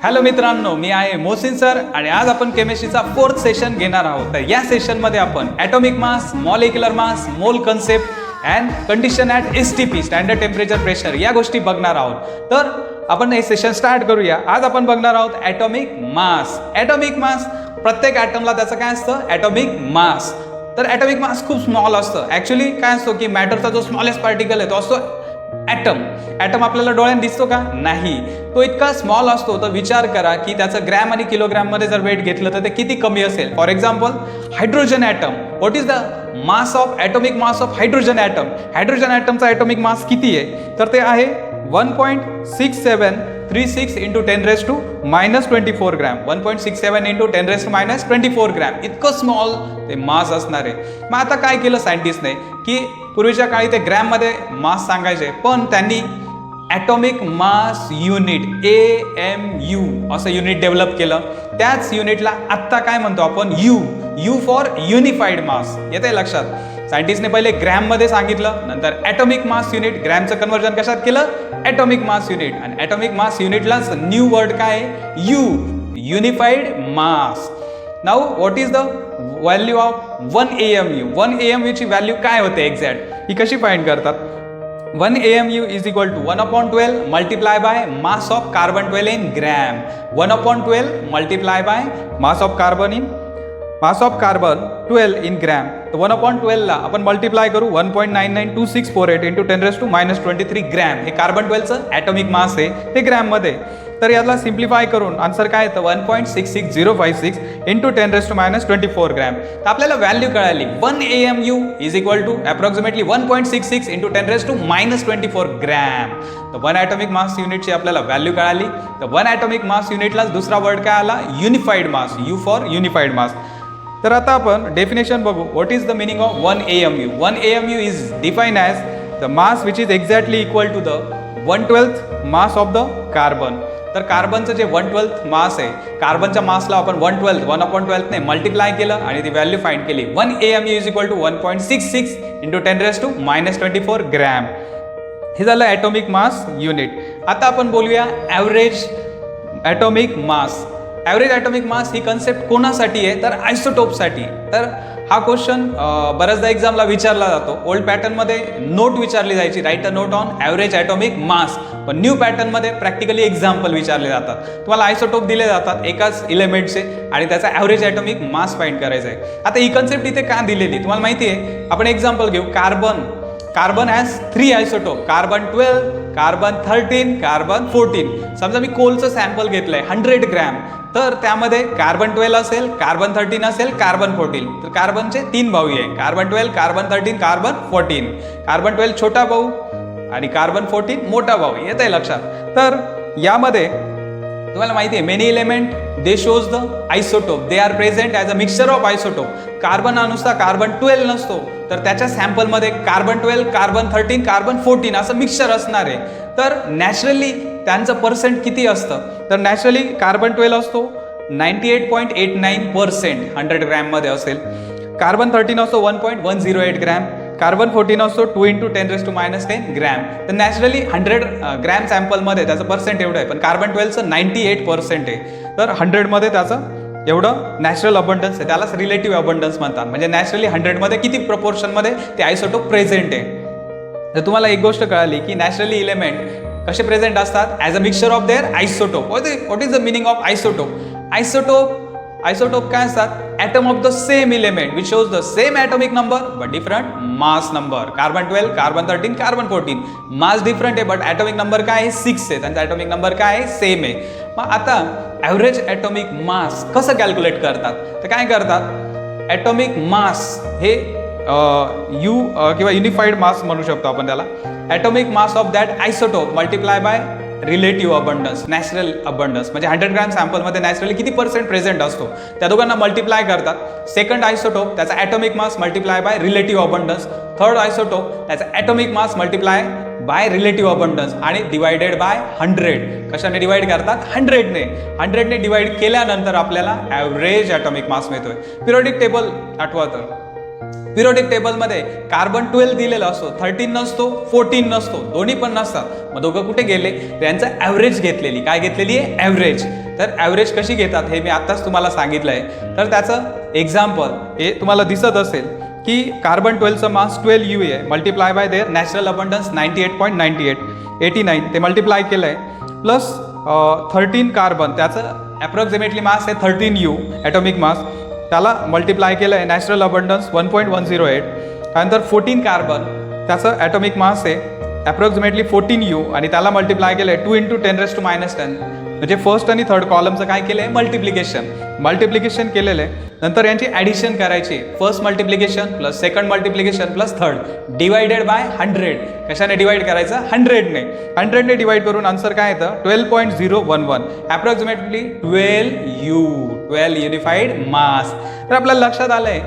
Hello मित्रांनो, मी आहे Mohsin sir आणि आज आपण केमिस्ट्रीचा 4th सेशन घेणार आहोत. तर या सेशनमध्ये आपण ॲटॉमिक मास, मॉलिक्युलर मास, मोल concept and condition at STP standard temperature pressure या गोष्टी बघणार आहोत. तर आपण हे सेशन स्टार्ट करूया. आज आपण बघणार आहोत ॲटॉमिक मास. ॲटॉमिक मास, प्रत्येक ॲटमला त्याचं काय असतं? Atomic mass. तर ॲटॉमिक मास खूप स्मॉल असतं. ॲक्च्युली काय असतो की मॅटरचा जो स्मॉलेस्ट पार्टिकल आहे तो असतो ॲटम. ॲटम आपल्याला डोळ्याने दिसतो का? नाही. तो इतका स्मॉल असतो. तर विचार करा की त्याचं ग्रॅम आणि किलोग्रॅममध्ये जर वेट घेतलं तर ते किती कमी असेल. For example hydrogen atom. What is the mass of atomic mass of hydrogen atom? Hydrogen ॲटमचा ॲटॉमिक मास किती आहे? तर ते आहे 1.6736 इंटू 10⁻⁻24 ग्रॅम. 1.67 into 10⁻⁻24 gram. इतकं स्मॉल ते मास असणार आहे. मग आता काय केलं सायंटिस्टने की पूर्वीच्या काळी ते ग्रॅममध्ये मास सांगायचे, पण त्यांनी ॲटॉमिक मास युनिट AMU असं युनिट डेव्हलप केलं. त्याच युनिटला आत्ता काय म्हणतो आपण? यू फॉर युनिफाईड मास. येते लक्षात? सायंटिस्टने पहिले ग्रॅममध्ये सांगितलं, नंतर ॲटॉमिक मास युनिट. ग्रॅमचं कन्व्हर्जन कशात केलं? Atomic mass unit. आणि ॲटॉमिक मास युनिटलाच न्यू वर्ड काय आहे? Unified mass. Now what is the value of 1 AMU? 1 AMU ची व्हॅल्यू काय होते एक्झॅक्ट? ही कशी फाइंड करतात? 1 AMU is equal to 1/12 multiply by mass of carbon 12 in gram. 1/12 multiply by mass of carbon 12 in gram. तर 1/12 ला आपण multiply करू 1.992648 into 10⁻⁻23 gram. हे कार्बन 12चं ॲटॉमिक मास आहे, ते ग्रॅममध्ये. तर याला सिम्प्लिफाय करून आन्सर काय येतं? 1.66056 इंटू 10⁻⁻24 ग्रॅम. तर आपल्याला व्हॅल्यू कळाली. 1 AMU is equal to approximately 1.66 into 10⁻⁻24 gram. तर 1 ॲटॉमिक मास युनिटची आपल्याला व्हॅल्यू कळाली. तर 1 ॲटॉमिक मास युनिटलाच दुसरा वर्ड काय आला? Unified mass. U for unified mass. तर आता आपण डेफिनेशन बघू. What is the meaning of 1 AMU? 1 AMU is define as the mass which is exactly equal to the 1/12 mass of the carbon. तर कार्बनचं जे 1/12 मास आहे, कार्बनच्या मासला आपण 1/12 ने मल्टिप्लाय केलं आणि ती व्हॅल्यू फाइंड केली. 1 AMU is equal to 1.66 into 10⁻⁻24 gram. हे झालं ॲटॉमिक मास युनिट. आता आपण बोलूया average atomic mass. Average atomic mass ही कन्सेप्ट कोणासाठी आहे? तर आयसोटोपसाठी. तर हा क्वेश्चन बऱ्याचदा एक्झामला विचारला जातो. ओल्ड पॅटर्नमध्ये नोट विचारली जायची, right a note on average atomic मास. पण न्यू पॅटर्नमध्ये प्रॅक्टिकली एक्झाम्पल विचारले जातात. तुम्हाला आयसोटोप दिले जातात एकाच इलेमेंटचे आणि त्याचा ॲव्हरेज ॲटॉमिक मास फाइंड करायचा आहे. आता ही कन्सेप्ट इथे का दिलेली तुम्हाला माहिती आहे? आपण एक्झाम्पल घेऊ. Carbon has 3 isotope. Carbon 12, carbon 13, carbon 14. समजा मी कोलचं सॅम्पल घेतलंय 100 ग्रॅम. तर त्यामध्ये कार्बन 12 असेल, कार्बन 13 असेल, कार्बन 14. तर कार्बनचे 3 भाऊ आहे. Carbon 12, carbon 13, carbon 14. कार्बन 12 छोटा भाऊ आणि कार्बन 14 मोठा भाऊ. येत आहे लक्षात? तर यामध्ये तुम्हाला माहिती आहे many element they shows the isotope. They are present as a mixture of isotope. Carbon हा नुसता कार्बन 12 नसतो, तर त्याच्या सॅम्पलमध्ये कार्बन 12, कार्बन 13, कार्बन 14 असं मिक्सचर असणार आहे. तर नॅचरली त्यांचं पर्सेंट किती असतं? तर नॅचरली कार्बन 12 असतो 98.89% 100 ग्रॅममध्ये असेल. कार्बन 13 असतो 1.108 ग्रॅम. कार्बन 14 असतो 2 इंटू 10⁻10 ग्रॅम. तर नॅचरली 100 ग्रॅम सॅम्पलमध्ये त्याचं पर्सेंट एवढं आहे. पण कार्बन 12चं 98% आहे. तर 100मध्ये त्याचं एवढं नॅचरल अबंडन्स आहे. त्यालाच रिलेटिव्ह अबंडन्स म्हणतात. म्हणजे नॅचरली 100मध्ये किती प्रपोर्शनमध्ये ते आयसोटोप प्रेझेंट आहे. तर तुम्हाला एक गोष्ट कळाली की नॅचरली इलेमेंट कसे प्रेझेंट असतात? As a mixture of their isotope. What is the meaning of isotope? Isotope काय असतात? Atom of the same element which shows the same atomic number but different mass number. Carbon 12, carbon 13, carbon 14. Mass different आहे but atomic number काय आहे? 6 आहे. त्यांचा atomic number काय आहे? Same आहे. मग आता ॲव्हरेज ॲटॉमिक मास कसं कॅल्क्युलेट करतात? तर काय करतात? ॲटॉमिक मास हे किंवा युनिफाईड मास म्हणू शकतो आपण त्याला. Atomic mass of that isotope multiply by relative abundance, natural abundance. म्हणजे 100 ग्रॅम सॅम्पलमध्ये नॅचरली किती पर्सेंट प्रेझेंट असतो त्या दोघांना मल्टिप्लाय करतात. सेकंड आयसोटोप त्याचा atomic mass multiply by relative abundance. Third isotope त्याचा atomic mass multiply by relative abundance आणि डिवायडेड बाय 100. कशाने डिवाइड करतात? 100ने. 100ने डिवाइड केल्यानंतर आपल्याला ॲव्हरेज ॲटॉमिक मास मिळतोय. पिरियोडिक टेबल आठवा तर पिरियोडिक टेबलमध्ये कार्बन 12 दिलेला असतो, 13 नसतो, 14 नसतो, दोन्ही पण नसतात. मग दोघं कुठे गेले? त्यांचं ॲव्हरेज घेतलेली. काय घेतलेली आहे? ॲव्हरेज. तर ॲव्हरेज कशी घेतात हे मी आत्ताच तुम्हाला सांगितलं आहे. तर त्याचं एक्झाम्पल हे तुम्हाला दिसत असेल की कार्बन 12चं मास 12 U आहे, multiply by their natural abundance 98.89 ते मल्टिप्लाय केलं आहे, प्लस 13 कार्बन त्याचं ॲप्रॉक्सिमेटली मास आहे 13 U ॲटॉमिक मास, त्याला मल्टिप्लाय केलं आहे नॅचरल अबंडन्स 1.108. त्यानंतर 14 कार्बन त्याचं ॲटॉमिक मास आहे ॲप्रॉक्सिमेटली 14 U आणि त्याला मल्टिप्लाय केलं आहे 2 × 10⁻⁻10. म्हणजे फर्स्ट आणि थर्ड कॉलमचं काय केलं आहे मल्टिप्लिकेशन केलेलं आहे. नंतर यांची ॲडिशन करायची, first multiplication plus second multiplication plus third divided by 100. कशाने डिवाइड करायचं 100ने डिवाइड करून आन्सर काय येतं 12.011 ॲप्रॉक्सिमेटली 12 युनिफाईड मास. तर आपल्याला लक्षात आलं आहे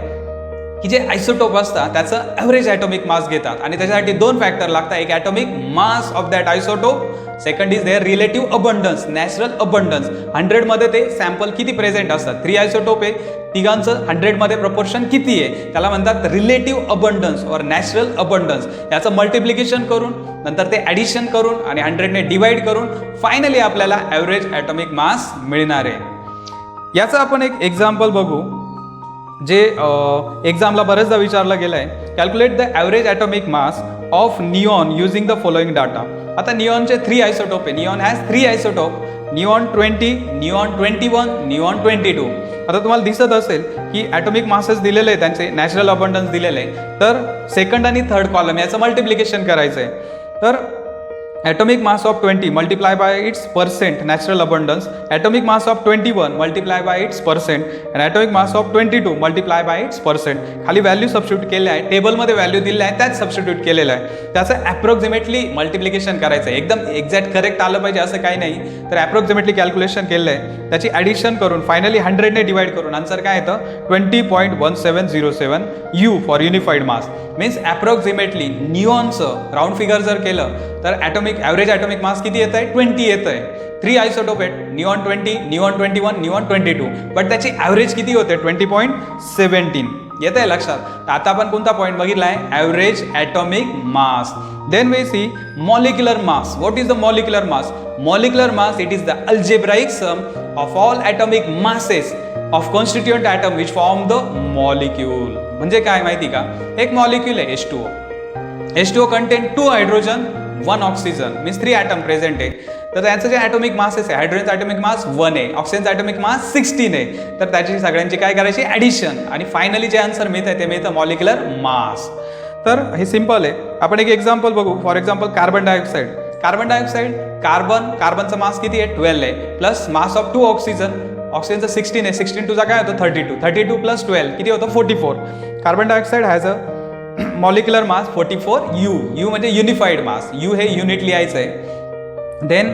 की जे आयसोटोप असतात त्याचं ॲव्हरेज ॲटॉमिक मास घेतात आणि त्याच्यासाठी 2 फॅक्टर लागतात, एक atomic mass of that isotope, second is their relative abundance natural abundance. 100 मध्ये ते सॅम्पल किती प्रेझेंट असतात, 3 आयसोटोप आहे, तिघांचं 100 मध्ये प्रपोर्शन किती आहे त्याला म्हणतात रिलेटिव्ह अबंडन्स और नॅचरल अबंडन्स. याचं मल्टिप्लिकेशन करून नंतर ते ॲडिशन करून आणि 100ने डिवाइड करून फायनली आपल्याला ॲव्हरेज ॲटॉमिक मास मिळणार आहे. याचं आपण एक एक्झाम्पल बघू जे एक्झामला बरेचदा विचारलं गेलं आहे. Calculate the average atomic mass of neon using the following data. आता निऑनचे 3 आयसोटोप आहे, neon has 3 isotope, neon 20, neon 21, neon 22. आता तुम्हाला दिसत असेल की ॲटॉमिक मासेस दिलेले आहे, त्यांचे नॅचरल अबंडन्स दिलेले आहे. तर सेकंड आणि थर्ड कॉलम याचं मल्टिप्लिकेशन करायचं आहे. तर atomic mass of 20 multiply by its percent natural abundance, atomic mass of 21 multiply by its percent and atomic mass of 22 multiply by its percent. खाली व्हॅल्यू सबस्टिट्यूट केले आहे, टेबलमध्ये व्हॅल्यू दिले आहे त्याच सबस्टिट्यूट केलेलं आहे. त्याचं ॲप्रॉक्सिमेटली मल्टिप्लिकेशन करायचं आहे, एकदम एक्झॅक्ट करेक्ट आलं पाहिजे असं काही नाही. तर ॲप्रॉक्सिमेटली कॅल्क्युलेशन केलं आहे, त्याची ॲडिशन करून फायनली 100ने डिवाइड करून आन्सर काय येतं 20.1707 U for unified mass. Means approximately निऑनचं राऊंड फिगर जर केलं तर ॲटॉमिक ॲव्हरेज ॲटॉमिक मास किती येत आहे 20 येतं आहे. 3 आयसोटोप आहेत, निऑन 20, निऑन 21, निऑन 22, बट त्याची ॲव्हरेज किती होते 20.17 येत आहे लक्षात. तर आता आपण कोणता पॉईंट बघितला आहे average atomic mass. Then we see molecular mass. What is the molecular mass? Molecular mass it is the algebraic sum of all atomic masses of constituent atom which form the molecule. म्हणजे काय माहिती का, एक molecule आहे H2O contain 2 hydrogen 1 oxygen means 3 atom present आहे. तर त्याचं जे ॲटॉमिक मासेस आहे, हायड्रोजनचा ॲटॉमिक मास 1 आहे, ऑक्सिजनचा ॲटॉमिक मास 16 आहे. तर त्याची सगळ्यांची काय करायची ॲडिशन आणि फायनली जे आन्सर मिळतं ते मिळतं मॉलिक्युलर मास. तर हे सिम्पल आहे. आपण एक एक्झाम्पल बघू. For example carbon dioxide. कार्बनचं मास किती आहे 12 आहे, प्लस मास ऑफ 2 ऑक्सिजन, ऑक्सिजनचं 16 आहे, 16 टूचा काय होतं 32 प्लस 12 किती होतं 44. Carbon dioxide has a molecular mass 44 U म्हणजे युनिफाईड मास, U हे युनिट लिहायचं आहे. देन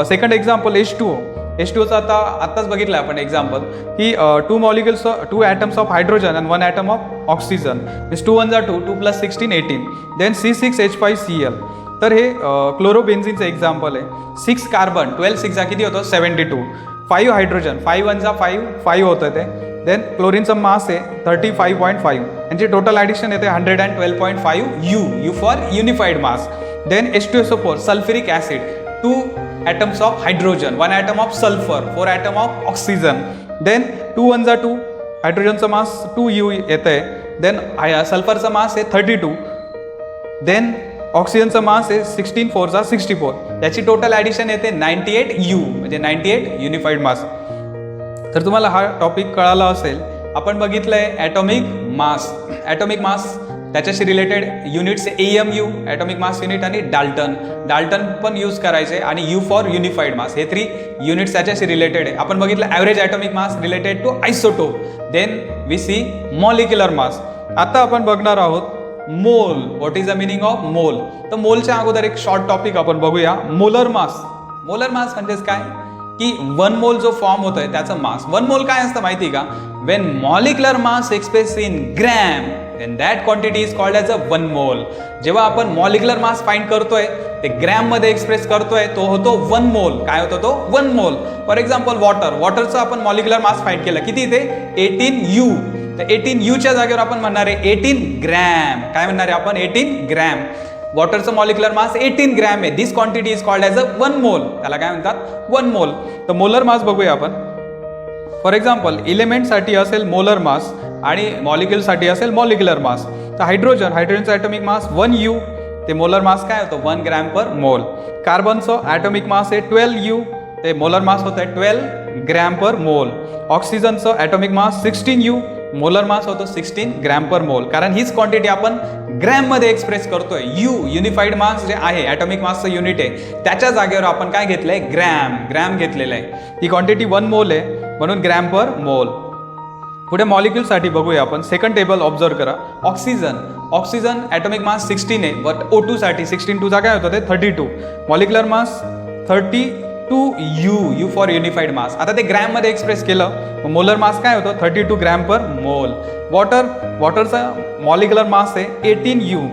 सेकंड एक्झाम्पल H2Oचं आत्ताच बघितलं आपण एक्झाम्पल की 2 atoms of hydrogen and 1 atom of oxygen means 2 1 2, 2 + 16 18. Then C6H5Cl. तर हे क्लोरोबेन्झिनचं एक्झाम्पल आहे. 6 कार्बन 12 6 किती होतं 72, 5 हायड्रोजन 5 1 5 होतं ते. देन क्लोरीनचं मास आहे 35.5, यांची टोटल ॲडिशन येते 112.5 U for unified mass. Then H2SO4 sulphuric acid 2 atoms of hydrogen 1 atom of sulphur 4 atom of oxygen. Then 2 1 2 हायड्रोजनचं मास 2 U येतं आहे. देन सल्फरचं मास आहे 32. देन ऑक्सिजनचं मास आहे 16 4 64, याची टोटल ॲडिशन येते 98 U म्हणजे 98 युनिफाईड मास. तर तुम्हाला हा टॉपिक कळाला असेल. आपण बघितलंय ॲटॉमिक मास त्याच्याशी related units AMU atomic mass unit आणि डाल्टन पण यूज करायचे आणि U फॉर युनिफाईड मास, हे 3 युनिट्स त्याच्याशी रिलेटेड आहे. आपण बघितलं average atomic mass related to isotope. Then we see molecular mass. आता आपण बघणार आहोत mole. What is the meaning of mole? तर मोलच्या अगोदर एक शॉर्ट टॉपिक आपण बघूया. मोलर मास म्हणजेच काय की 1 मोल जो फॉर्म होतोय त्याचं मास. 1 मोल काय असतं माहिती का? When molecular mass express in gram then that quantity is called as a 1 mole. जेव्हा आपण मॉलिक्युलर मास फाइंड करतोय ते ग्रॅम मध्ये एक्सप्रेस करतोय तो होतो 1 मोल. काय होतो तो 1 मोल. फॉर एक्झाम्पल वॉटरचं आपण मॉलिक्युलर मास फाइंड केलं किती ते 18 U. तर 18 U च्या जागेवर आपण म्हणणार आहे 18 ग्रॅम. काय म्हणणार आहे आपण 18 ग्रॅम. वॉटरचं मॉलिक्युलर मास 18 ग्रॅम आहे. This quantity is called as a 1 mole. त्याला काय म्हणतात? 1 मोल. तर मोलर मास बघूया आपण. फॉर एक्झाम्पल इलेमेंटसाठी असेल मोलर मास आणि मॉलिक्युलसाठी असेल मॉलिक्युलर मास. तर हायड्रोजनचं ॲटॉमिक मास 1 U, ते मोलर मास काय होतं 1 ग्रॅम पर मोल. कार्बनचं ॲटॉमिक मास आहे 12 U, ते मोलर मास होतं 12 ग्रॅम पर मोल. ऑक्सिजनचं atomic mass 16 U, molar mass होतो 16 ग्रॅम पर मोल. कारण हीच क्वांटिटी आपण ग्रॅममध्ये एक्सप्रेस करतोय. युनिफाईड मास जे आहे ॲटॉमिक मासचं युनिट आहे त्याच्या जागेवर आपण काय घेतलंय ग्रॅम घेतलेलं आहे. ही क्वांटिटी 1 मोल आहे म्हणून ग्रॅम पर मोल. पुढे मॉलिक्युलसाठी बघूया आपण. सेकंड टेबल ऑब्झर्व करा. ऑक्सिजन ॲटॉमिक मास 16 आहे, बट O2 साठी 16 2 काय होतं ते 32. Molecular mass 32 U for unified मास. आता ते ग्रॅममध्ये एक्सप्रेस केलं, मोलर मास काय होतं 32 ग्रॅम पर मोल. वॉटरचा मॉलिक्युलर मास आहे 18 U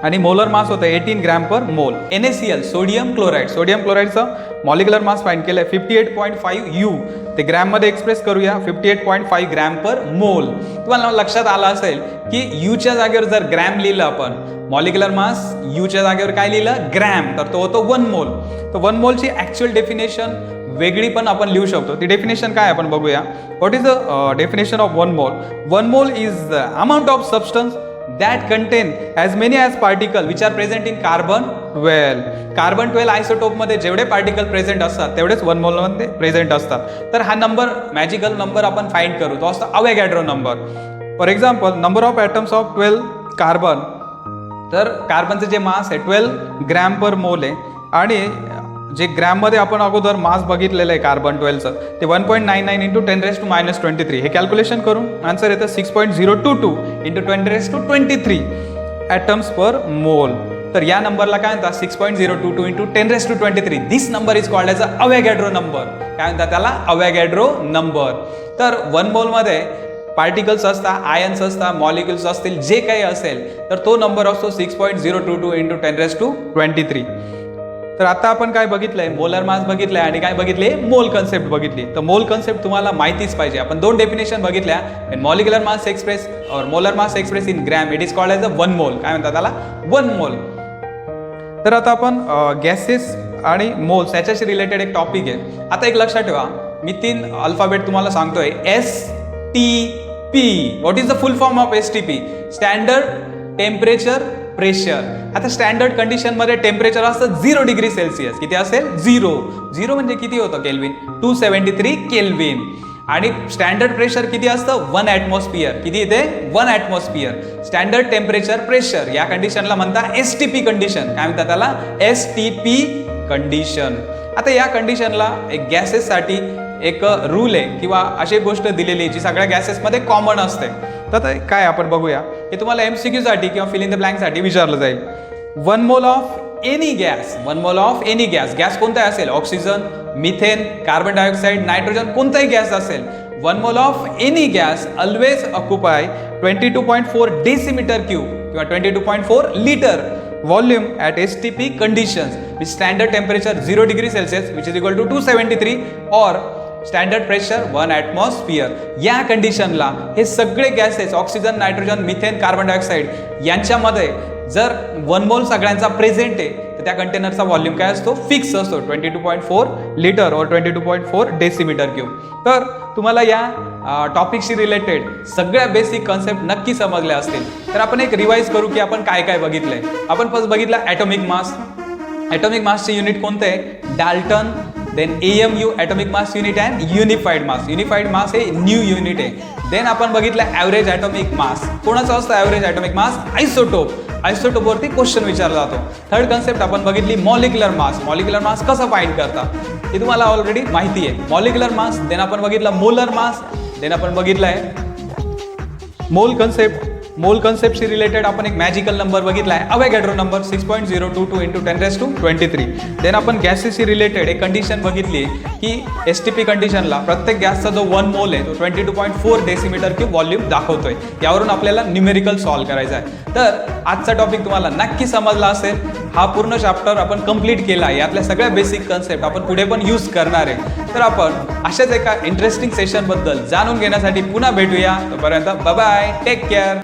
आणि मोलर मास होतं 18 gram per mole. NaCl sodium क्लोराईडचं मॉलिक्युलर मास फाइंड केलं आहे 58.5 U. ते ग्रॅममध्ये एक्सप्रेस करूया 58.5 ग्रॅम पर मोल. तुम्हाला लक्षात आलं असेल की यूच्या जागेवर जर ग्रॅम लिहिलं आपण, मॉलिक्युलर मास यूच्या जागेवर काय लिहिलं ग्रॅम, तर तो होतो 1 मोल. तर 1 मोलची ॲक्च्युअल डेफिनेशन वेगळी पण आपण लिहू शकतो. ती डेफिनेशन काय आपण बघूया. What is the definition of 1 मोल? 1 mole is the amount of substance that contain as many as particle which are present in carbon 12. Carbon 12 आयसोटोपमध्ये जेवढे पार्टिकल प्रेझेंट असतात तेवढेच 1 मोलमध्ये प्रेझेंट असतात. तर हा नंबर मॅजिकल नंबर आपण फाइंड करू, तो असतो Avogadro number. For example number of atoms of 12 carbon. तर कार्बनचं जे मास आहे 12 ग्रॅम पर मोल आहे आणि जे ग्रॅममध्ये आपण अगोदर मास बघितलेलं आहे कार्बन 12चं ते 1.99 इंटू 10⁻⁻23. हे कॅल्क्युलेशन करून आन्सर येतं 6.022 इंटू 10⁻23 ॲटम्स पर मोल. तर या नंबरला काय म्हणतात 6.022 into 10⁻23. This number is called as a Avogadro number. काय म्हणतात त्याला? Avogadro number. तर 1 मोलमध्ये पार्टिकल्स असतात, आयन्स असतात, मॉलिक्युल्स असतील, जे काही असेल तर तो नंबर असतो 6.022 इंटू 10⁻23. तर आता आपण काय बघितलंय, मोलर मास बघितलंय आणि काय बघितले, मोल कन्सेप्ट बघितली. तर मोल कन्सेप्ट तुम्हाला माहितीच पाहिजे. आपण 2 डेफिनेशन बघितल्या. मॉलिक्युलर मास एक्सप्रेस और molar mass express in gram, it is called as a 1 मोल. काय म्हणतात त्याला? 1 मोल. तर आता आपण गॅसेस आणि मोल्स याच्याशी रिलेटेड एक टॉपिक आहे. आता एक लक्षात ठेवा, मी 3 अल्फाबेट तुम्हाला सांगतोय. STP. What is the full form of STP? Standard temperature pressure. आता स्टँडर्ड कंडिशनमध्ये टेम्परेचर असतं 0 डिग्री सेल्सिअस. किती असेल? 0 म्हणजे किती होतं केल्विन? 273 केल्विन. आणि स्टँडर्ड प्रेशर किती असतं? 1 ॲटमॉस्फिअर. किती येते? 1 ॲटमॉस्फिअर. स्टँडर्ड टेम्परेचर प्रेशर या कंडिशनला म्हणतात STP कंडिशन. काय म्हणतात त्याला? STP condition. आता या कंडिशनला एक गॅसेससाठी एक रूल आहे किंवा अशी गोष्ट दिलेली आहे जी सगळ्या गॅसेसमध्ये कॉमन असते. तर काय आपण बघूया. हे तुम्हाला MCQ साठी किंवा फिल इन द ब्लँकसाठी विचारलं जाईल. 1 mole of any gas. 1 mole of any gas. Gas कोणताही असेल, oxygen, methane, carbon dioxide, nitrogen, कोणताही गॅस असेल. 1 mole of any gas always occupy 22.4 decimetre cube किंवा 22.4 litre volume at STP conditions with standard temperature 0 degree Celsius which is equal to 273 or standard pressure 1 atmosphere. या कंडिशनला हे सगळे gases oxygen, nitrogen, methane, carbon dioxide यांच्यामध्ये जर 1 मोल सगळ्यांचा present आहे तर त्या कंटेनरचा व्हॉल्यूम काय असतो? फिक्स असतो 22.4 लिटर और 22.4 डेसिमीटर क्यूब. तर तुम्हाला या टॉपिकशी रिलेटेड सगळ्या बेसिक कन्सेप्ट नक्की समजल्या असतील. तर आपण एक रिवाइज करू की आपण काय काय बघितलंय. आपण फर्स्ट बघितलं ॲटॉमिक मास. ॲटॉमिक मासचे युनिट कोणते आहे? Dalton. Then AMU atomic mass unit and unified mass. Unified mass हे न्यू युनिट आहे. देन आपण बघितलं ॲव्हरेज ॲटॉमिक मास. कोणाचं असतं ॲव्हरेज ॲटॉमिक मास? आयसोटोप. आयसोटोपवरती क्वेश्चन विचारला जातो. थर्ड कन्सेप्ट आपण बघितली मॉलिक्युलर मास. मॉलिक्युलर मास कसं फाइंड करतात हे तुम्हाला ऑलरेडी माहिती आहे. Molecular mass. देन आपण बघितलं मोलर मास. देन आपण बघितलं आहे मोल कन्सेप्ट. मोल कन्सेप्टशी रिलेटेड आपण एक मॅजिकल नंबर बघितला आहे अवोगॅड्रो नंबर 6.022 इंटू 10⁻23. देन आपण गॅसेसशी रिलेटेड एक कंडिशन बघितली की STP कंडिशनला प्रत्येक गॅसचा जो 1 मोल आहे तो 22.4 डेसिमीटर क्यूब व्हॉल्यूम दाखवतोय. यावरून आपल्याला न्यूमेरिकल सॉल्व्ह करायचा आहे. तर आजचा टॉपिक तुम्हाला नक्की समजला असेल. हा पूर्ण चॅप्टर आपण कंप्लीट केला. यातल्या सगळ्या बेसिक कन्सेप्ट आपण पुढे पण यूज करणार आहे. तर आपण अशाच एका इंटरेस्टिंग सेशनबद्दल जाणून घेण्यासाठी पुन्हा भेटूया. तोपर्यंत बाय बाय, टेक केअर.